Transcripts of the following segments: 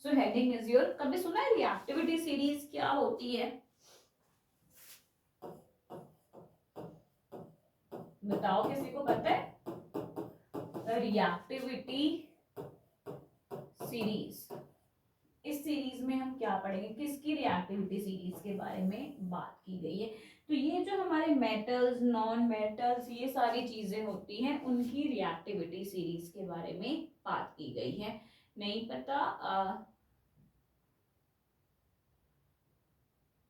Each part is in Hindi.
सो हेडिंग इज योर, कभी सुना है रिएक्टिविटी सीरीज क्या होती है? बताओ किसी को पता है? रिएक्टिविटी सीरीज, इस सीरीज में हम क्या पढ़ेंगे, किसकी रिएक्टिविटी सीरीज के बारे में बात की गई है? तो ये जो हमारे मेटल्स, नॉन मेटल्स, ये सारी चीजें होती हैं, उनकी रिएक्टिविटी सीरीज के बारे में बात की गई है। नहीं पता?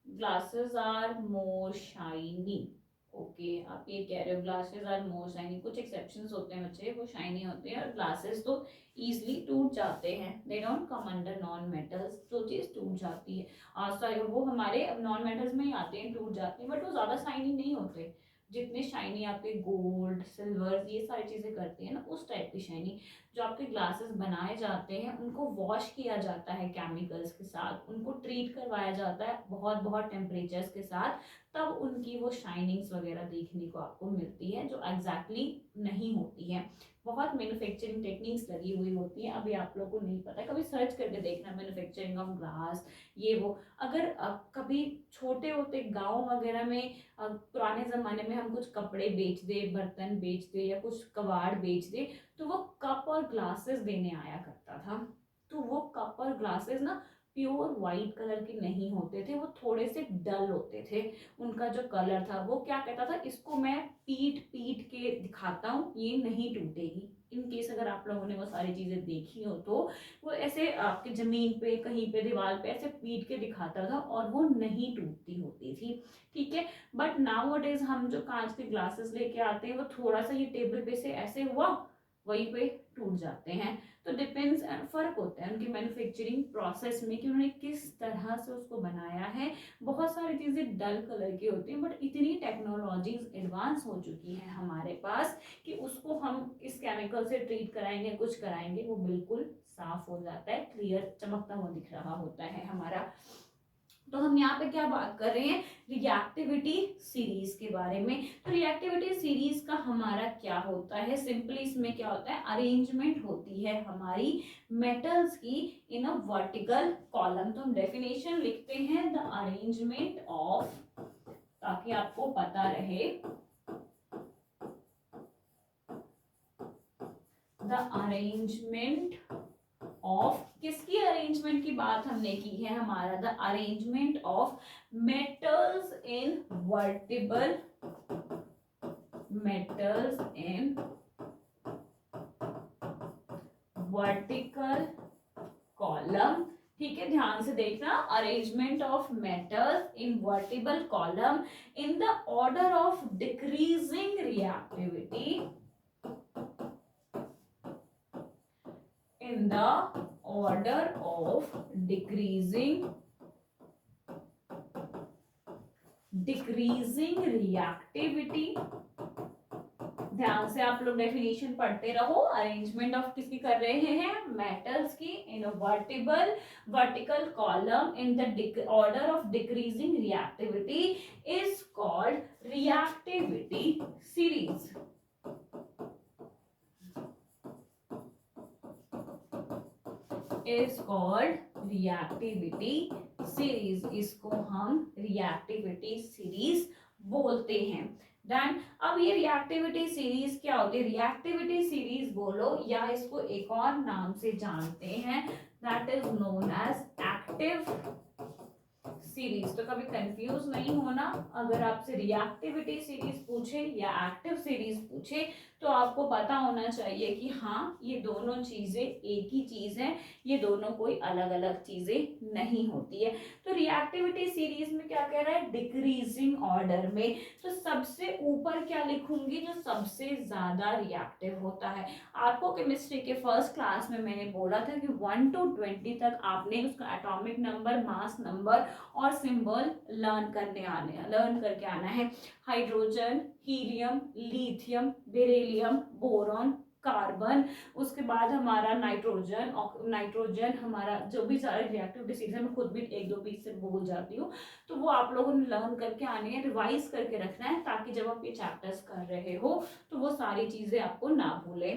Glasses are more shiny. Okay, आप ये कह रहे हो ग्लासेस आर मोर शाइनी। कुछ एक्सेप्शंस होते हैं बच्चे, वो शाइनी होते हैं, और ग्लासेस तो इजीली टूट जाते हैं, they don't come under non metals, जो चीज टूट जाती है सॉरी वो हमारे नॉन मेटल्स में ही आते हैं, टूट जाते हैं, बट वो ज्यादा शाइनी नहीं होते जितने शाइनी आपके गोल्ड, सिल्वर, ये सारी चीजें करती है ना, उस टाइप की शाइनी। जो आपके ग्लासेस बनाए जाते हैं उनको वॉश किया जाता है केमिकल्स के साथ, उनको ट्रीट करवाया जाता है बहुत बहुत टेम्परेचर्स के साथ, तब उनकी वो शाइनिंग्स वगैरह देखने को आपको मिलती है, जो एग्जैक्टली नहीं होती है। बहुत मैन्युफैक्चरिंग टेक्निक्स लगी हुई होती है, अभी आप लोगों को नहीं पता, कभी सर्च करके देखना मैन्युफैक्चरिंग ऑफ ग्लास, ये वो। अगर कभी छोटे होते गांव वगैरह में पुराने जमाने में हम कुछ कपड़े बेच दे, बर्तन बेच दे, या कुछ कबाड़ बेच दे, तो वो कप और ग्लासेस देने आया करता था। तो वो कप और ग्लासेस ना प्योर वाइट कलर के नहीं होते थे, वो थोड़े से डल होते थे। उनका जो कलर था, वो क्या कहता था, इसको मैं पीट पीट के दिखाता हूँ, ये नहीं टूटेगी। इन केस अगर आप लोगों ने वो सारी चीजें देखी हो तो वो ऐसे आपके जमीन पे, कहीं पे, दीवार पे ऐसे पीट के दिखाता था, और वो नहीं टूटती होती थी। ठीक है, बट नाउ डेज हम जो कांच के ग्लासेस लेके आते हैं, वो थोड़ा सा ये टेबल पे से ऐसे हुआ, वहीं पे टूट जाते हैं। तो डिपेंड्स, फर्क होता है उनकी मैन्युफैक्चरिंग प्रोसेस में कि उन्होंने किस तरह से उसको बनाया है। बहुत सारी चीजें डल कलर की होती हैं, बट इतनी टेक्नोलॉजीज एडवांस हो चुकी है हमारे पास कि उसको हम इस केमिकल से ट्रीट कराएंगे, कुछ कराएंगे, वो बिल्कुल साफ हो जाता है, क्लियर चमकता हुआ दिख रहा होता है हमारा। तो हम यहाँ पे क्या बात कर रहे हैं, रिएक्टिविटी सीरीज के बारे में। तो रिएक्टिविटी सीरीज का हमारा क्या होता है, सिंपली इसमें क्या होता है, अरेंजमेंट होती है हमारी मेटल्स की इन अ वर्टिकल कॉलम। तो हम डेफिनेशन लिखते हैं, द अरेंजमेंट ऑफ, ताकि आपको पता रहे, द अरेंजमेंट ऑफ, किसकी अरेंजमेंट की बात हमने की है, हमारा the arrangement of metals in vertebral, metals in vertical column. ठीक है, ध्यान से देखना, arrangement of metals in vertebral column in the order of decreasing reactivity, in the order of decreasing reactivity। ध्यान से आप लोग डेफिनेशन पढ़ते रहो। अरेंजमेंट ऑफ किसकी कर रहे हैं, मेटल्स की, in vertical column in the order of decreasing reactivity is called reactivity series, is called reactivity series. इसको हम रिएक्टिविटी सीरीज बोलते हैं। डन। अब ये रिएक्टिविटी सीरीज क्या होती है, रिएक्टिविटी सीरीज बोलो या इसको एक और नाम से जानते हैं, that is known as active series. तो कभी कंफ्यूज नहीं होना, अगर आपसे रिएक्टिविटी सीरीज पूछे या एक्टिव सीरीज पूछे तो आपको पता होना चाहिए कि हाँ, ये दोनों चीजें एक ही चीज है, ये दोनों कोई अलग अलग चीजें नहीं होती है। तो रिएक्टिविटी सीरीज में क्या कह रहा है, डिक्रीजिंग ऑर्डर में। तो सबसे ऊपर क्या लिखूंगी, जो सबसे ज्यादा रिएक्टिव होता है। आपको केमिस्ट्री के फर्स्ट क्लास में मैंने बोला था कि 1 to 20 तक आपने उसका एटॉमिक नंबर, मास नंबर और सिंबल लर्न करके आना है। Hydrogen, helium, lithium, beryllium, boron, carbon, उसके बाद हमारा नाइट्रोजन हमारा जो भी सारे रिएक्टिविटी सीरीज है, मैं खुद भी एक दो पीस से भूल जाती हूँ, तो वो आप लोगों ने लर्न करके आने हैं, रिवाइज करके रखना है, ताकि जब आप ये चैप्टर्स कर रहे हो तो वो सारी चीजें आपको ना भूले।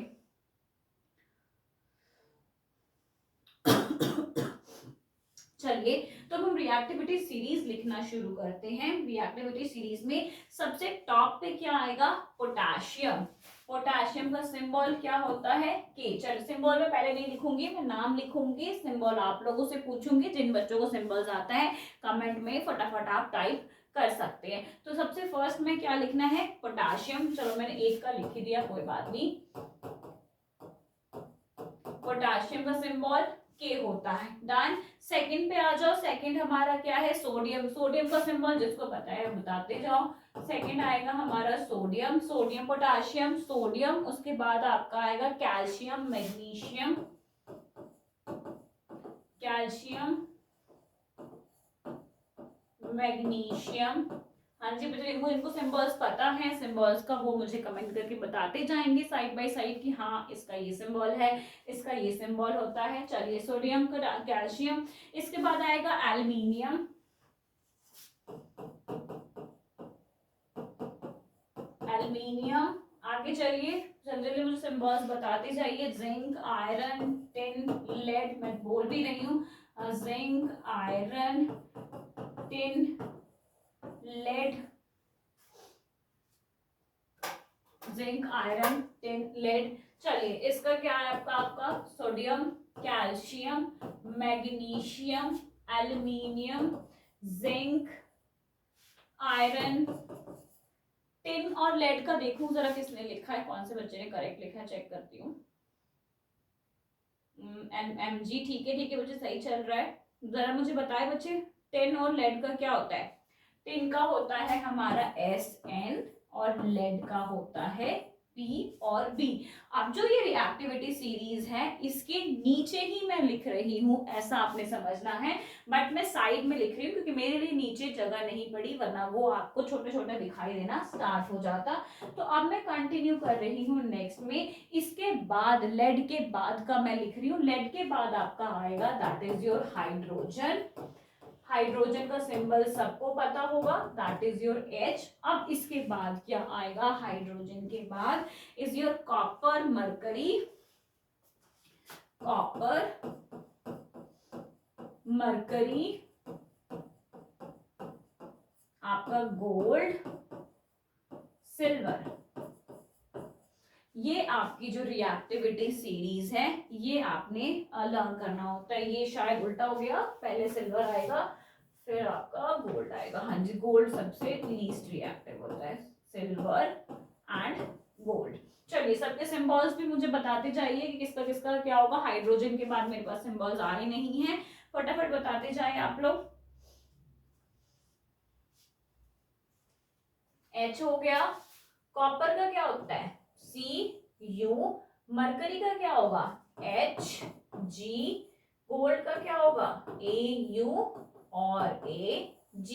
चलिए तो हम रिएक्टिविटी सीरीज लिखना शुरू करते हैं। रिएक्टिविटी सीरीज में सबसे टॉप पे क्या आएगा, पोटेशियम। पोटेशियम का सिंबल क्या होता है, के। चलो सिंबल में पहले नहीं लिखूंगी, मैं नाम लिखूंगी, सिंबल आप लोगों से पूछूंगी। जिन बच्चों को सिंबल्स आता है कमेंट में फटाफट आप टाइप कर सकते हैं। तो सबसे फर्स्ट में क्या लिखना है, पोटेशियम। चलो मैंने एक का लिख ही दिया, कोई बात नहीं। पोटेशियम का सिंबल के होता है, डन। सेकंड पे आ जाओ, सेकंड हमारा क्या है, सोडियम। सोडियम का सिंबल जिसको पता है बताते जाओ। सेकंड आएगा हमारा सोडियम, सोडियम पोटेशियम सोडियम। उसके बाद आपका आएगा कैल्शियम मैग्नीशियम, कैल्शियम मैग्नीशियम। हाँ जी बच्चों, इनको सिंबल्स पता है, सिंबल्स का वो मुझे कमेंट करके बताते जाएंगे साइड बाय साइड कि हाँ इसका ये सिंबल है, इसका ये सिंबल होता है। चलिए सोडियम का कैल्शियम। इसके बाद आएगा एल्युमिनियम, एल्युमिनियम। आगे चलिए जल्दी जल्दी मुझे सिंबल्स बताते जाइए। Zinc, iron, tin, lead. मैं बोल भी रही हूँ, zinc, iron, tin, lead, zinc, iron, tin, lead. चलिए इसका क्या है आपका sodium, calcium, magnesium, aluminium, zinc, iron, tin और लेड का देखूं जरा किसने लिखा है, कौन से बच्चे ने करेक्ट लिखा है, चेक करती हूँ। एम जी, ठीक है बच्चे, सही चल रहा है। जरा मुझे बताए बच्चे, टिन और लेड का क्या होता है। टिन का होता है हमारा SN और लेड का होता है P और B। अब जो ये रिएक्टिविटी सीरीज है इसके नीचे ही मैं लिख रही हूं, ऐसा आपने समझना है। बट मैं साइड में लिख रही हूँ क्योंकि मेरे लिए नीचे जगह नहीं पड़ी, वरना वो आपको छोटे छोटे दिखाई देना स्टार्ट हो जाता। तो अब मैं कंटिन्यू कर रही हूँ नेक्स्ट में। इसके बाद लेड के बाद का मैं लिख रही हूँ, लेड के बाद आपका आएगा that is your hydrogen. Hydrogen का सिंबल सबको पता होगा, दैट इज योर H। अब इसके बाद क्या आएगा, हाइड्रोजन के बाद is your copper, mercury, copper, mercury, आपका गोल्ड, सिल्वर। ये आपकी जो रिएक्टिविटी सीरीज है ये आपने लर्न करना होता है। ये शायद उल्टा हो गया, पहले सिल्वर आएगा फिर आपका गोल्ड आएगा। हाँ जी, गोल्ड सबसे लीस्ट रिएक्टिव होता है, सिल्वर एंड गोल्ड। चलिए सबके सिंबल्स भी मुझे बताते जाइए कि किसका किसका क्या होगा। हाइड्रोजन के बाद मेरे पास सिंबल्स आ ही नहीं है, फटाफट बताते जाए आप लोग। H हो गया, कॉपर का क्या होता है Cu, मरकरी का क्या होगा Hg, गोल्ड का क्या होगा Au और Ag।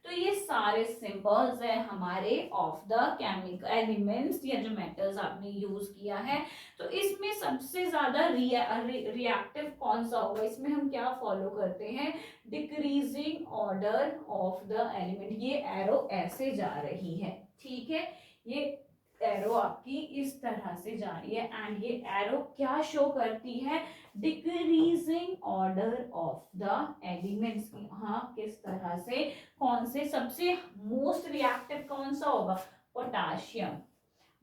तो ये सारे सिंबल्स है हमारे ऑफ द केमिकल एलिमेंट्स या जो मेटल्स आपने यूज किया है। तो इसमें सबसे ज्यादा रिएक्टिव कौन सा होगा, इसमें हम क्या फॉलो करते हैं, decreasing order of the element. ये एरो ऐसे जा रही है, ठीक है, ये एरो आपकी इस तरह से जा रही है एंड ये एरो क्या शो करती है, decreasing order of the elements. हाँ किस तरह से, कौन से सबसे मोस्ट रिएक्टिव कौन सा होगा, पोटेशियम।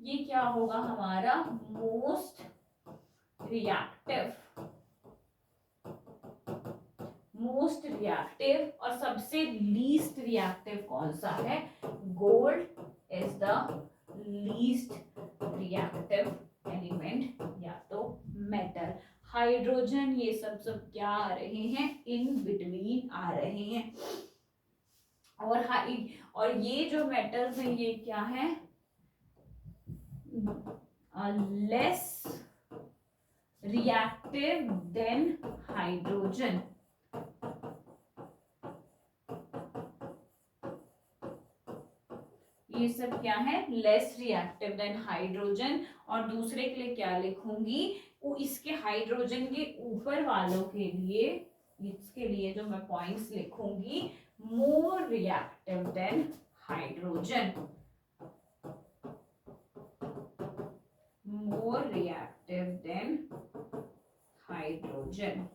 ये क्या होगा हमारा मोस्ट रिएक्टिव, मोस्ट रिएक्टिव। और सबसे लीस्ट रिएक्टिव कौन सा है, gold is the least reactive element या तो मेटल। हाइड्रोजन ये सब क्या आ रहे हैं, इन बिटवीन आ रहे हैं। और ये जो मेटल्स हैं ये क्या है, लेस रिएक्टिव देन हाइड्रोजन। ये सब क्या है, लेस रिएक्टिव देन हाइड्रोजन। और दूसरे के लिए क्या लिखूंगी, वो इसके हाइड्रोजन के ऊपर वालों के लिए, इसके लिए जो मैं पॉइंट्स लिखूंगी, more reactive than hydrogen, more reactive than hydrogen.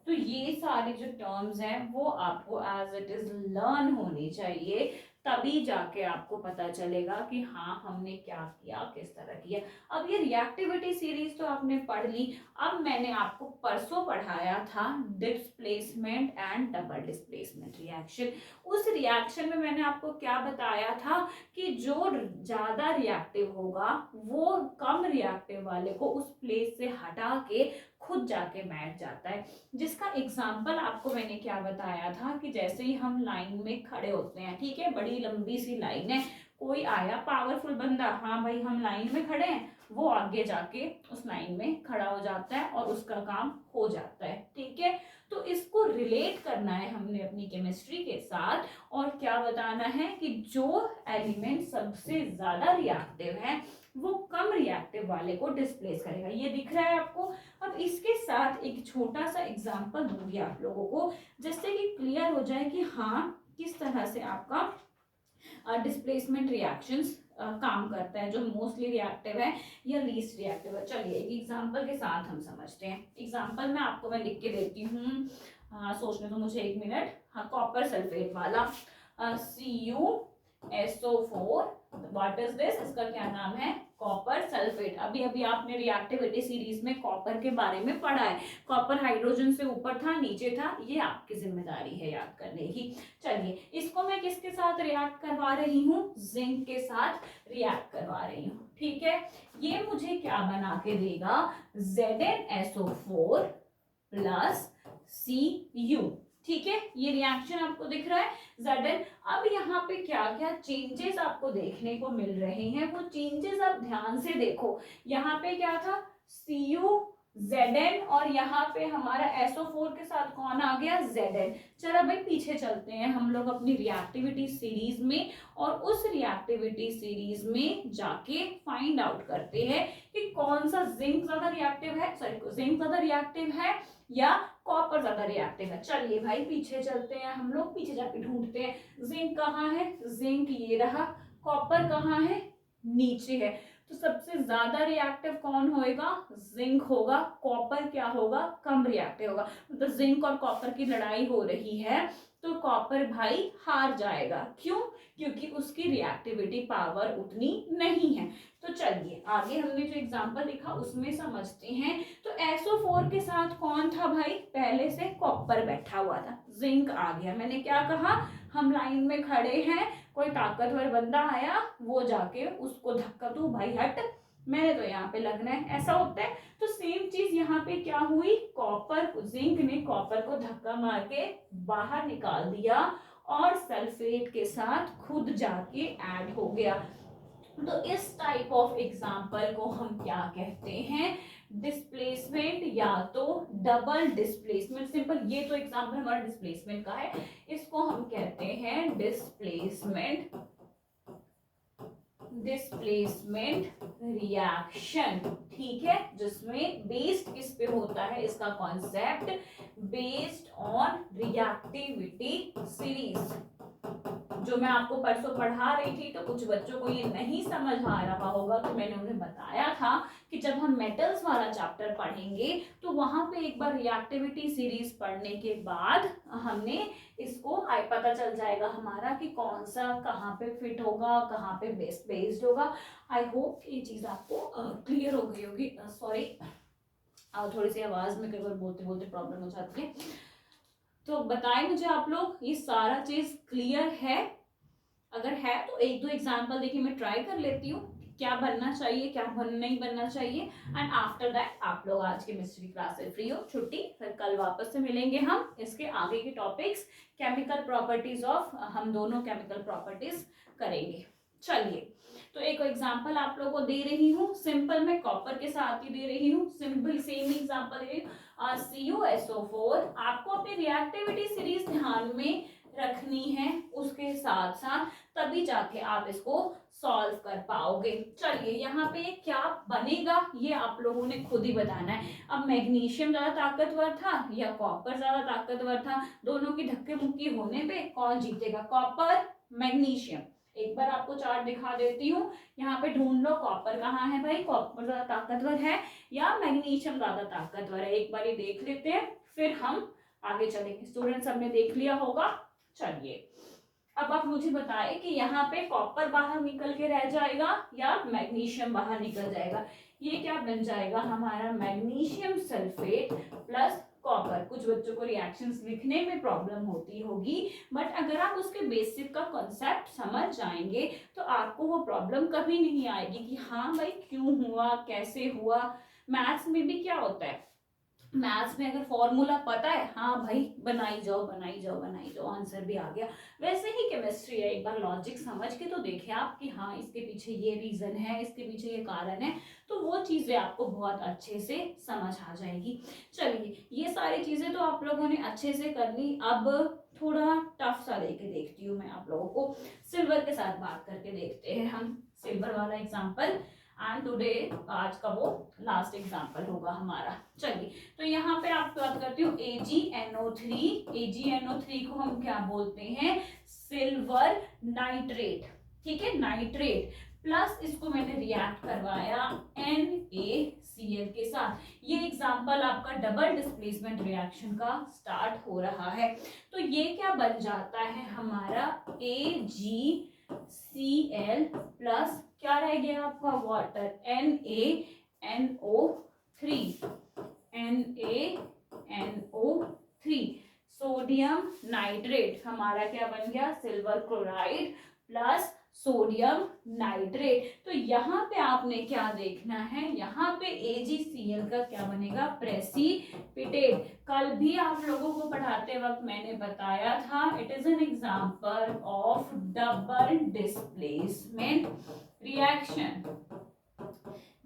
तो ये सारे जो टर्म्स हैं वो आपको एज इट इज लर्न होनी चाहिए, तभी जाके आपको पता चलेगा कि हाँ हमने क्या किया, किस तरह किया। अब ये रिएक्टिविटी सीरीज तो आपने पढ़ ली। अब मैंने आपको परसों पढ़ाया था displacement and double displacement reaction. उस रिएक्शन में मैंने आपको क्या बताया था कि जो ज्यादा रिएक्टिव होगा वो कम रिएक्टिव वाले को उस प्लेस से हटा के खुद जाके बैठ जाता है। जिसका एग्जाम्पल आपको मैंने क्या बताया था कि जैसे ही हम लाइन में खड़े होते हैं, ठीक है, बड़ी लंबी सी लाइन है, कोई आया पावरफुल बंदा, हाँ भाई हम लाइन में खड़े हैं, वो आगे जाके उस लाइन में खड़ा हो जाता है और उसका काम हो जाता है, ठीक है। तो इसको रिलेट करना है हमने अपनी केमिस्ट्री के साथ, और क्या बताना है कि जो एलिमेंट सबसे ज्यादा रिएक्टिव है वो कम रिएक्टिव वाले को डिस्प्लेस करेगा। ये दिख रहा है आपको। अब इसके साथ एक छोटा सा एग्जांपल दूंगी आप लोगों को, जिससे कि क्लियर हो जाए कि हाँ किस तरह से आपका डिस्प्लेसमेंट रिएक्शंस काम करता है, जो मोस्टली रिएक्टिव है या लीस्ट रिएक्टिव है। चलिए एक एग्जांपल के साथ हम समझते हैं। एग्जांपल में आपको मैं लिख के देती हूँ, सोचने दो मुझे 1 मिनट। हाँ, कॉपर सल्फेट वाला CuSO4, व्हाट इज दिस, इसका क्या नाम है, कॉपर सल्फेट। अभी अभी आपने रिएक्टिविटी सीरीज में कॉपर के बारे में पढ़ा है। कॉपर हाइड्रोजन से ऊपर था, नीचे था, ये आपकी जिम्मेदारी है याद करने की। चलिए इसको मैं किसके साथ रिएक्ट करवा रही हूँ, जिंक के साथ रिएक्ट करवा रही हूँ, ठीक है। ये मुझे क्या बना के देगा, ZnSO4 प्लस Cu, ठीक है। ये रिएक्शन आपको दिख रहा है Zn। अब यहाँ पे क्या क्या चेंजेस आपको देखने को मिल रहे हैं, वो चेंजेस आप ध्यान से देखो। यहाँ पे क्या था, Cu Zn, और यहाँ पे हमारा SO4 के साथ कौन आ गया, Zn। चलो भाई पीछे चलते हैं हम लोग अपनी रिएक्टिविटी सीरीज में, और उस रिएक्टिविटी सीरीज में जाके फाइंड आउट करते हैं कि कौन सा जिंक ज्यादा रिएक्टिव है, सॉरी जिंक ज्यादा रिएक्टिव है या कॉपर ज्यादा रिएक्टिव है। चलिए भाई पीछे चलते हैं हम लोग, पीछे जाके ढूंढते हैं जिंक कहाँ है, जिंक ये रहा, कॉपर कहाँ है, नीचे है। तो सबसे ज्यादा रिएक्टिव कौन होएगा, जिंक होगा। कॉपर क्या होगा, कम रिएक्टिव होगा। तो जिंक और कॉपर की लड़ाई हो रही है, तो कॉपर भाई हार जाएगा। क्यों, क्योंकि उसकी रिएक्टिविटी पावर उतनी नहीं है। तो चलिए आगे हमने जो एग्जांपल लिखा उसमें समझते हैं। तो SO4 के साथ कौन था भाई, पहले से कॉपर बैठा हुआ था, जिंक आ गया। मैंने क्या कहा, हम लाइन में खड़े हैं, कोई ताकतवर बंदा आया, वो जाके उसको धक्का, तू भाई हट, मैंने तो यहाँ पे लगना है, ऐसा होता है। तो सेम चीज यहाँ पे क्या हुई, कॉपर, जिंक ने कॉपर को धक्का मार के बाहर निकाल दिया और सल्फेट के साथ खुद जाके ऐड हो गया। तो इस टाइप ऑफ एग्जाम्पल को हम क्या कहते हैं, डिस्प्लेसमेंट या तो डबल डिस्प्लेसमेंट। सिंपल, ये तो एग्जाम्पल हमारा डिस्प्लेसमेंट का है, इसको हम कहते हैं डिस्प्लेसमेंट रिएक्शन, ठीक है, जिसमें बेस्ड किस पे होता है, इसका concept based on reactivity series, जो मैं आपको परसों पढ़ा रही थी। तो कुछ बच्चों को ये नहीं समझ आ रहा होगा, तो मैंने उन्हें बताया था कि जब हम मेटल्स वाला चैप्टर पढ़ेंगे तो वहां पे एक बार रिएक्टिविटी सीरीज पढ़ने के बाद हमने इसको पता चल जाएगा हमारा कि कौन सा कहाँ पे फिट होगा, कहाँ पे बेस्ड होगा। आई होप ये चीज आपको क्लियर हो गई होगी। सॉरी, थोड़ी सी आवाज में कई बार बोलते बोलते प्रॉब्लम हो जाती है। तो बताएं मुझे आप लोग, ये सारा चीज क्लियर है? अगर है तो एक दो एग्जांपल देखिए, मैं ट्राई कर लेती हूँ क्या बनना चाहिए, क्या नहीं बनना चाहिए। एंड आफ्टर दैट आप लोग आज की केमिस्ट्री क्लास से फ्री हो, छुट्टी, फिर कल वापस से मिलेंगे हम इसके आगे के टॉपिक्स, केमिकल प्रॉपर्टीज ऑफ, हम दोनों केमिकल प्रॉपर्टीज करेंगे। चलिए, तो एक एग्जांपल आप लोगों को दे रही हूँ, सिंपल मैं कॉपर के साथ ही दे रही हूँ, सिंपल सेम एग्जांपल दे रही हूँ, CuSO4। आपको अपनी रिएक्टिविटी सीरीज ध्यान में रखनी है, उसके साथ साथ तभी जाके आप इसको सॉल्व कर पाओगे। चलिए यहाँ पे क्या बनेगा ये आप लोगों ने खुद ही बताना है। अब मैग्नीशियम ज्यादा ताकतवर था या कॉपर ज्यादा ताकतवर था, दोनों की धक्के मुक्की होने पे कौन जीतेगा, कॉपर मैग्नीशियम। एक बार आपको चार्ट दिखा देती हूँ, यहाँ पे ढूंढ लो कॉपर कहाँ है भाई, कॉपर ज्यादा ताकतवर है या मैग्नीशियम ज्यादा ताकतवर है, एक बार ये देख लेते हैं, फिर हम आगे चलेंगे। स्टूडेंट्स हमने देख लिया होगा। चलिए अब आप मुझे बताएं कि यहाँ पे कॉपर बाहर निकल के रह जाएगा या मैग्नीशियम बाहर निकल जाएगा। ये क्या बन जाएगा हमारा मैग्नीशियम सल्फेट प्लस कॉपर। कुछ बच्चों को रिएक्शंस लिखने में प्रॉब्लम होती होगी, बट अगर आप उसके बेसिक का कॉन्सेप्ट समझ जाएंगे तो आपको वो प्रॉब्लम कभी नहीं आएगी कि हाँ भाई क्यों हुआ, कैसे हुआ। मैथ्स में भी क्या होता है, मैथ्स में अगर फॉर्मूला पता है, हाँ भाई बनाई जाओ बनाई जाओ बनाई जाओ, आंसर भी आ गया। वैसे ही केमिस्ट्री है, एक बार लॉजिक समझ के तो देखें आप कि हाँ इसके पीछे ये रीजन है, इसके पीछे ये कारण है, तो वो चीजें आपको बहुत अच्छे से समझ आ जाएगी। चलिए ये सारी चीजें तो आप लोगों ने अच्छे से कर ली। अब थोड़ा टफ सा लेके देखती हूँ मैं आप लोगों को, सिल्वर के साथ बात करके देखते हैं हम सिल्वर वाला एग्जाम्पल। एंड टुडे आज का वो लास्ट एग्जाम्पल होगा हमारा। चलिए तो यहाँ पे आप बात करती हूँ AgNO3। AgNO3 को हम क्या बोलते हैं, सिल्वर नाइट्रेट। ठीक है, नाइट्रेट प्लस इसको मैंने रिएक्ट करवाया NaCl के साथ। ये एग्जाम्पल आपका डबल डिस्प्लेसमेंट रिएक्शन का स्टार्ट हो रहा है। तो ये क्या बन जाता है हमारा AgCl प्लस क्या रह गया आपका वाटर NaNO3 सोडियम नाइट्रेट हमारा क्या बन गया, silver chloride plus sodium nitrate. तो यहाँ पे आपने क्या देखना है, यहाँ पे AgCl का क्या बनेगा, प्रेसिपिटेट। कल भी आप लोगों को पढ़ाते वक्त मैंने बताया था it is an example of double displacement reaction.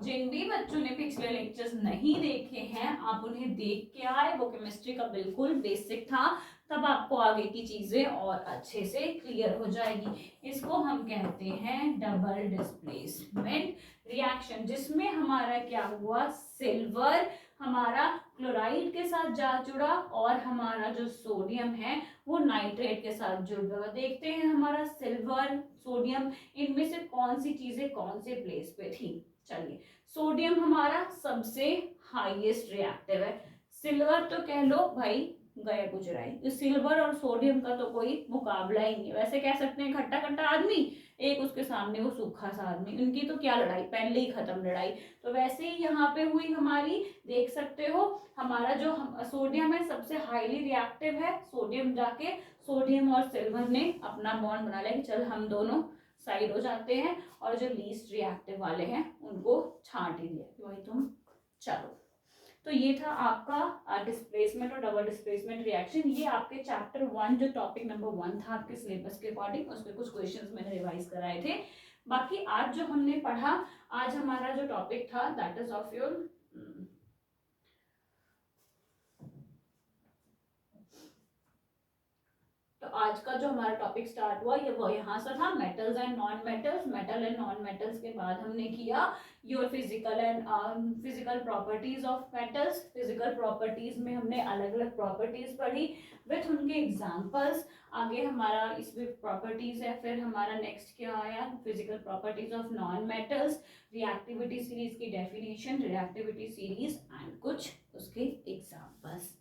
जिन भी बच्चों ने पिछले लेक्चर्स नहीं देखे हैं आप उन्हें देख के आए, वो केमिस्ट्री का बिल्कुल बेसिक था, तब आपको आगे की चीजें और अच्छे से क्लियर हो जाएगी। इसको हम कहते हैं डबल डिस्प्लेसमेंट रिएक्शन, जिसमें हमारा क्या हुआ, सिल्वर हमारा क्लोराइड के साथ जा जुड़ा और हमारा जो सोडियम है वो नाइट्रेट के साथ जुड़ गया। देखते हैं हमारा सिल्वर सोडियम इनमें से कौन सी चीजें कौन से प्लेस पे थी। चलिए सोडियम हमारा सबसे हाईएस्ट रिएक्टिव है, सिल्वर तो कह लो भाई गया गुजरा है। सिल्वर और सोडियम का तो कोई मुकाबला ही नहीं है। वैसे कह सकते हैं खट्टा खट्टा आदमी, एक उसके सामने वो सूखा सा आदमी, उनकी तो क्या लड़ाई, पहले ही खत्म लड़ाई। तो वैसे ही यहाँ पे हुई हमारी, देख सकते हो हमारा जो सोडियम है सबसे हाईली रिएक्टिव है। सोडियम जाके सोडियम और सिल्वर ने अपना बॉन्ड बना लिया कि चल हम दोनों साइड हो जाते हैं, और जो लीस्ट रिएक्टिव वाले हैं उनको छांट ही दिया कि भाई तुम चलो। तो ये था आपका डिस्प्लेसमेंट और डबल डिस्प्लेसमेंट रिएक्शन। ये आपके चैप्टर 1 जो टॉपिक नंबर 1 था आपके सिलेबस के अकॉर्डिंग, उसके कुछ क्वेश्चंस मैंने रिवाइज कराए थे। बाकी आज जो हमने पढ़ा, आज हमारा जो टॉपिक था दैट इज ऑफ योर तो आज का जो हमारा टॉपिक स्टार्ट हुआ ये वो यहाँ से था, metals and non metals. Metal and non metals के बाद हमने किया your physical and physical properties of metals. Physical properties में हमने अलग अलग प्रॉपर्टीज पढ़ी विथ उनके एग्जांपल्स। आगे हमारा इसमें प्रॉपर्टीज है, फिर हमारा नेक्स्ट क्या आया, physical properties of non metals, reactivity series की डेफिनेशन, रिएक्टिविटी सीरीज एंड कुछ उसके एग्जांपल्स।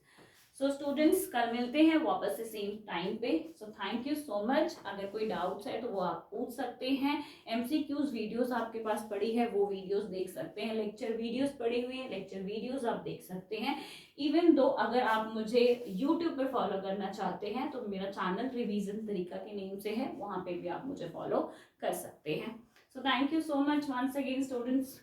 सो स्टूडेंट्स कल मिलते हैं वापस से सेम टाइम पे। सो थैंक यू सो मच। अगर कोई डाउट्स है तो वो आप पूछ सकते हैं। MCQs वीडियोस आपके पास पड़ी है वो वीडियोस देख सकते हैं, लेक्चर वीडियोस पड़ी हुई है, लेक्चर वीडियोस आप देख सकते हैं। इवन दो अगर आप मुझे यूट्यूब पर फॉलो करना चाहते हैं तो मेरा चैनल रिवीजन तरीका के नेम से है, वहाँ पे भी आप मुझे फॉलो कर सकते हैं। So thank you so much once again students.